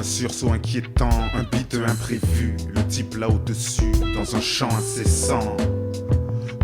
sursaut inquiétant, un beat imprévu, le type là au-dessus, dans un chant incessant.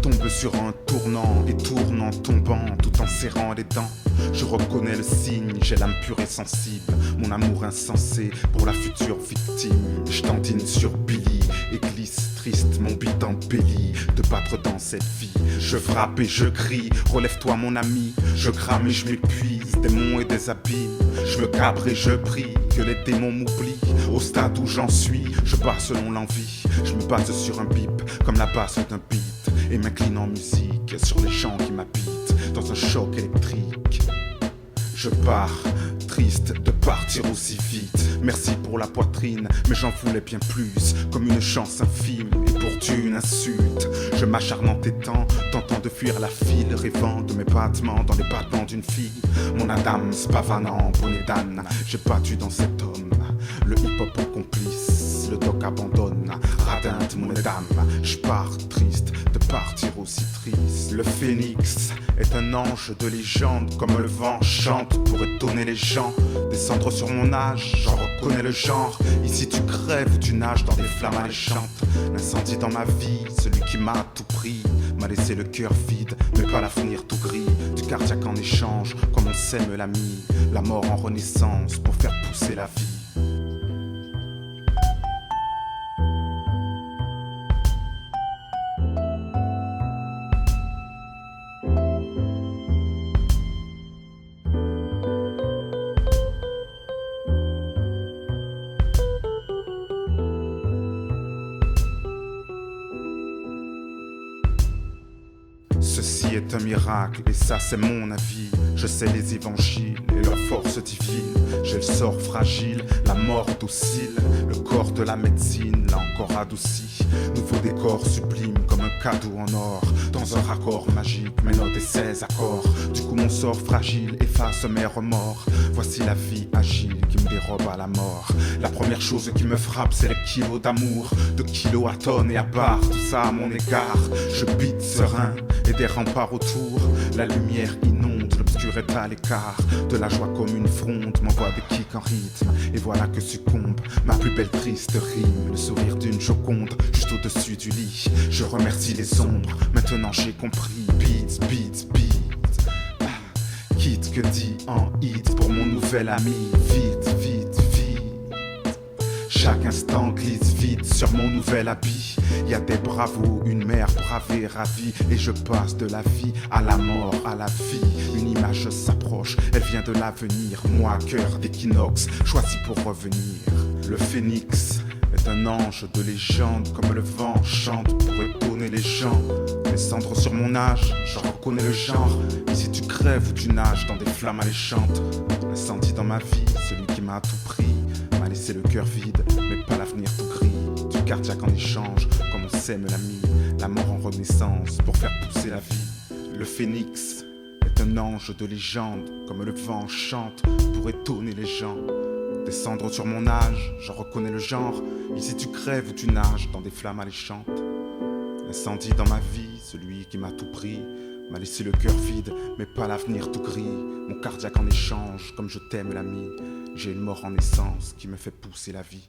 Tombe sur un tournant et tourne en tombant, tout en serrant les dents. Je reconnais le signe, j'ai l'âme pure et sensible, mon amour insensé pour la future victime. Je tantine sur Billy et glisse triste, mon beat embelli de battre dans cette vie. Je frappe et je crie, relève-toi mon ami. Je crame et je m'épuise, démons et des abîmes. Je me cabre et je prie que les démons m'oublient. Au stade où j'en suis, je bats selon l'envie. Je me base sur un bip comme la basse d'un beat et m'incline en musique sur les gens qui m'habitent dans un choc électrique. Je pars, triste de partir aussi vite. Merci pour la poitrine, mais j'en voulais bien plus. Comme une chance infime et pour Dieu une insulte. Je m'acharne en t'étant, tentant de fuir la file, rêvant de mes battements dans les battements d'une fille. Mon Adam, spavanant, bonnet d'âne, j'ai battu dans cet homme. Le hip-hop en complice, le doc abandonne. Radin de mon Adam, je pars triste de partir aussi triste. Le phénix est un ange de légende, comme le vent chante pour étonner les gens. Descendre sur mon âge, j'en reconnais le genre. Ici tu crèves ou tu nages dans des flammes alléchantes. L'incendie dans ma vie, celui qui m'a tout pris, m'a laissé le cœur vide, mais pas l'avenir tout gris. Du cardiaque en échange, comme on sème l'ami. La mort en renaissance pour faire pousser la vie. Ceci est un miracle et ça c'est mon avis. Je sais les évangiles et leur force divine. J'ai le sort fragile, la mort docile. Le corps de la médecine l'a encore adouci. Nouveau décor sublime comme un cadeau en or. Dans un raccord magique, mes notes et 16 accords. Du coup mon sort fragile efface mes remords. Voici la vie agile qui me dérobe à la mort. La première chose qui me frappe c'est les kilos d'amour. De kilos à tonnes et à barres, tout ça à mon égard. Je bite serein et des remparts autour. La lumière inonde, l'obscur est à l'écart. De la joie comme une fronde m'envoie des kicks en rythme. Et voilà que succombe ma plus belle triste rime. Le sourire d'une Joconde juste au-dessus du lit. Je remercie les ombres, maintenant j'ai compris. Beats, beats, beats. Quitte que dit en hit pour mon nouvel ami. Vite, vite, vite. Chaque instant glisse vite sur mon nouvel habit. Y a des bravos, une mère bravée, ravie. Et je passe de la vie à la mort, à la vie. Une image s'approche, elle vient de l'avenir. Moi, cœur d'équinoxe, choisi pour revenir. Le phénix est un ange de légende. Comme le vent chante pour étonner les gens. Descendre sur mon âge, je reconnais le genre. Et si tu crèves ou tu nages dans des flammes alléchantes. L'incendie dans ma vie, celui qui m'a tout pris, m'a laissé le cœur vide, mais pas l'avenir tout gris. Du cardiaque en échange, comme on sème l'ami. La mort en renaissance pour faire pousser la vie. Le phénix est un ange de légende, comme le vent chante pour étonner les gens. Descendre sur mon âge, je reconnais le genre. Ici tu crèves ou tu nages dans des flammes alléchantes. L'incendie dans ma vie, celui qui m'a tout pris, m'a laissé le cœur vide, mais pas l'avenir tout gris. Mon cardiaque en échange, comme je t'aime l'ami. J'ai une mort en essence qui me fait pousser la vie.